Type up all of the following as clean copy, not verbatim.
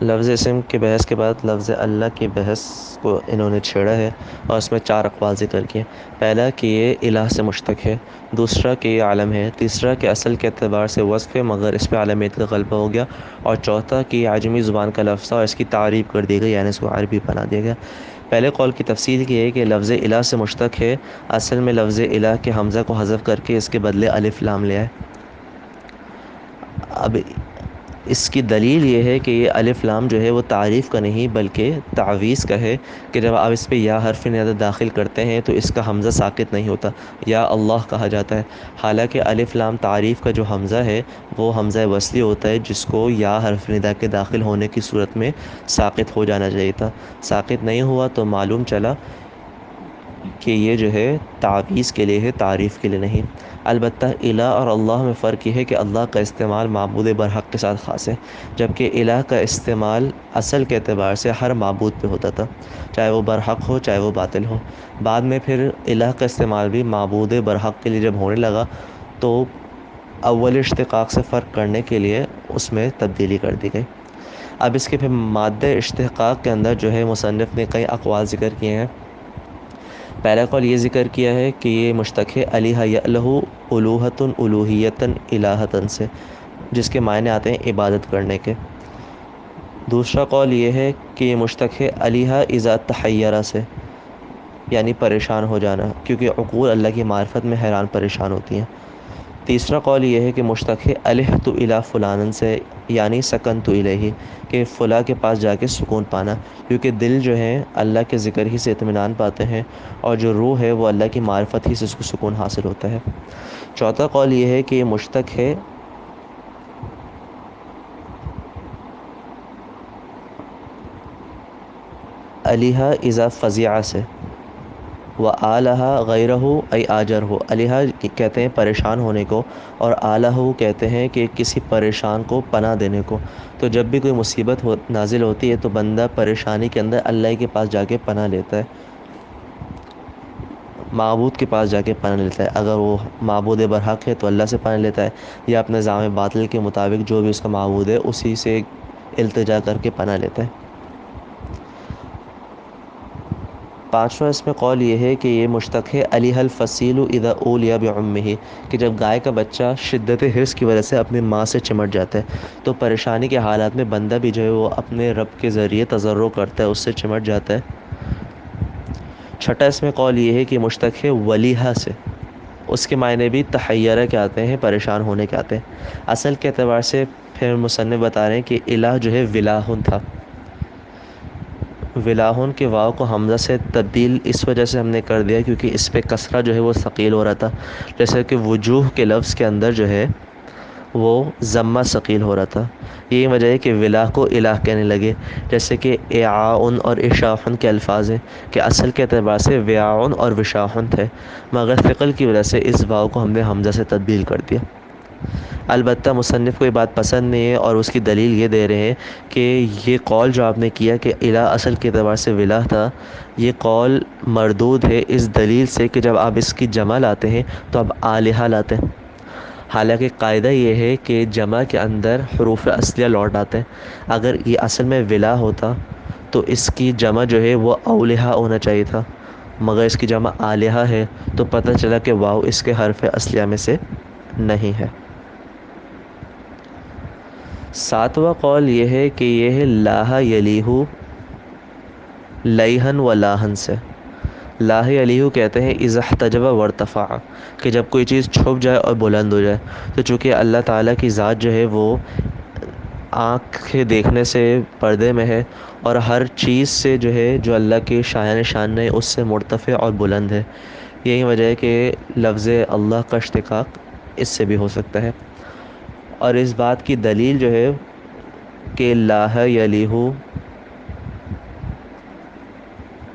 لفظ اسم کے بحث کے بعد لفظ اللہ کی بحث کو انہوں نے چھیڑا ہے اور اس میں 4 اقوال ذکر کیے۔ پہلا کہ یہ الہ سے مشتق ہے، دوسرا کہ یہ عالم ہے، تیسرا کہ اصل کے اعتبار سے وصف ہے مگر اس پہ عالمیت کا غلبہ ہو گیا، اور چوتھا کہ یہ عجمی زبان کا لفظ تھا اور اس کی تعریف کر دی گئی، یعنی اس کو عربی بنا دیا گیا۔ پہلے قول کی تفصیل یہ ہے کہ لفظ الہ سے مشتق ہے، اصل میں لفظ الہ کے حمزہ کو حذف کر کے اس کے بدلے الف لام لیا ہے۔ اب اس کی دلیل یہ ہے کہ یہ الف لام جو ہے وہ تعریف کا نہیں بلکہ تعویض کا ہے، کہ جب آپ اس پہ یا حرف نداء داخل کرتے ہیں تو اس کا حمزہ ساکت نہیں ہوتا، یا اللہ کہا جاتا ہے، حالانکہ الف لام تعریف کا جو حمزہ ہے وہ حمزہ وصلی ہوتا ہے جس کو یا حرف نداء کے داخل ہونے کی صورت میں ساکت ہو جانا چاہیے تھا، ساکت نہیں ہوا تو معلوم چلا کہ یہ جو ہے تعویض کے لیے ہے، تعریف کے لیے نہیں۔ البتہ الہ اور اللہ میں فرق یہ ہے کہ اللہ کا استعمال معبود برحق کے ساتھ خاص ہے، جبکہ الہ کا استعمال اصل کے اعتبار سے ہر معبود پہ ہوتا تھا، چاہے وہ برحق ہو چاہے وہ باطل ہو۔ بعد میں پھر الہ کا استعمال بھی معبود برحق کے لیے جب ہونے لگا تو اول اشتقاق سے فرق کرنے کے لیے اس میں تبدیلی کر دی گئی۔ اب اس کے پھر مادہ اشتقاق کے اندر جو ہے مصنف نے کئی اقوال ذکر کیے ہیں۔ پہلا قول یہ ذکر کیا ہے کہ یہ مشتق ہے الہ یألہ الوہۃ الوہیۃ الہۃ سے، جس کے معنی آتے ہیں عبادت کرنے کے۔ دوسرا قول یہ ہے کہ یہ مشتق ہے الہ اذا تحیر سے، یعنی پریشان ہو جانا، کیونکہ عقول اللہ کی معرفت میں حیران پریشان ہوتی ہیں۔ تیسرا قول یہ ہے کہ مشتق ہے الہت الی فلان سے، یعنی سکنت الیہ، کہ فلاں کے پاس جا کے سکون پانا، کیونکہ دل جو ہے اللہ کے ذکر ہی سے اطمینان پاتے ہیں، اور جو روح ہے وہ اللہ کی معرفت ہی سے اس کو سکون حاصل ہوتا ہے۔ چوتھا قول یہ ہے کہ یہ مشتق ہے الہ اذا فزع سے، وآلہ غیرہ ای آجر ہو، الہ کہتے ہیں پریشان ہونے کو، اور آلہ کہتے ہیں کہ کسی پریشان کو پناہ دینے کو۔ تو جب بھی کوئی مصیبت نازل ہوتی ہے تو بندہ پریشانی کے اندر اللہ کے پاس جا کے پناہ لیتا ہے، معبود کے پاس جا کے پناہ لیتا ہے۔ اگر وہ معبود برحق ہے تو اللہ سے پناہ لیتا ہے، یا اپنے نظام باطل کے مطابق جو بھی اس کا معبود ہے اسی سے التجا کر کے پناہ لیتا ہے۔ پانچواں اس میں قول یہ ہے کہ یہ مشتق ہے الہ الفصیل اذا اولی بعمہ، کہ جب گائے کا بچہ شدت حرص کی وجہ سے اپنی ماں سے چمٹ جاتا ہے تو پریشانی کے حالات میں بندہ بھی جو ہے وہ اپنے رب کے ذریعے تضرع کرتا ہے، اس سے چمٹ جاتا ہے۔ چھٹا اس میں قول یہ ہے کہ مشتق ہے ولیحہ سے، اس کے معنی بھی تحیرہ کے آتے ہیں، پریشان ہونے کے آتے ہیں۔ اصل کے اعتبار سے پھر مصنف بتا رہے ہیں کہ الہ جو ہے ولاہن تھا، ولاہن کے واو کو حمزہ سے تبدیل اس وجہ سے ہم نے کر دیا کیونکہ اس پہ کسرہ جو ہے وہ ثقیل ہو رہا تھا، جیسے کہ وجوہ کے لفظ کے اندر جو ہے وہ ضمہ ثقیل ہو رہا تھا، یہی وجہ ہے کہ ولاہ کو الہ کہنے لگے، جیسے کہ اعاؤن اور اشاحن کے الفاظ ہیں کہ اصل کے اعتبار سے وعاؤن اور وشاحن تھے، مگر ثقل کی وجہ سے اس واو کو ہم نے حمزہ سے تبدیل کر دیا۔ البتہ مصنف کو یہ بات پسند نہیں ہے اور اس کی دلیل یہ دے رہے ہیں کہ یہ قول جو آپ نے کیا کہ الہ اصل کے اعتبار سے ولا تھا، یہ قول مردود ہے اس دلیل سے کہ جب آپ اس کی جمع لاتے ہیں تو آپ آلہہ لاتے ہیں، حالانکہ قاعدہ یہ ہے کہ جمع کے اندر حروف اصلیہ لوٹ آتے ہیں۔ اگر یہ اصل میں ولا ہوتا تو اس کی جمع جو ہے وہ اولہا ہونا چاہیے تھا، مگر اس کی جمع آلہہ ہے تو پتہ چلا کہ واو اس کے حرف اصلیہ میں سے نہیں ہے۔ ساتواں قول یہ ہے کہ یہ ہے لاہ یلیہ لیہن و لاہن سے، لاہ یلیہ کہتے ہیں اذا احتجب وارتفع، کہ جب کوئی چیز چھپ جائے اور بلند ہو جائے، تو چونکہ اللہ تعالیٰ کی ذات جو ہے وہ آنکھ کے دیکھنے سے پردے میں ہے، اور ہر چیز سے جو ہے جو اللہ کے شایان شان ہے اس سے مرتفع اور بلند ہے، یہی وجہ ہے کہ لفظ اللہ کا اشتقاق اس سے بھی ہو سکتا ہے۔ اور اس بات کی دلیل جو ہے کہ لاہ یلیہ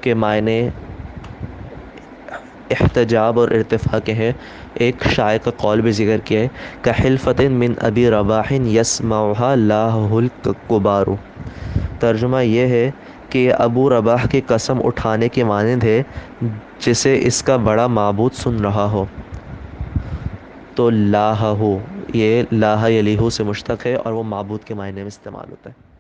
کے معنی احتجاب اور ارتفاع کے ہیں، ایک شاعر کا قول بھی ذکر کیا ہے کحلفۃ من ابی رباح یسمعها لاہ الکبار، ترجمہ یہ ہے کہ ابو رباح کی قسم اٹھانے کے مانند ہے جسے اس کا بڑا معبود سن رہا ہو۔ تو لاہ، یہ لاہ یلیہ سے مشتق ہے اور وہ معبود کے معنی میں استعمال ہوتا ہے۔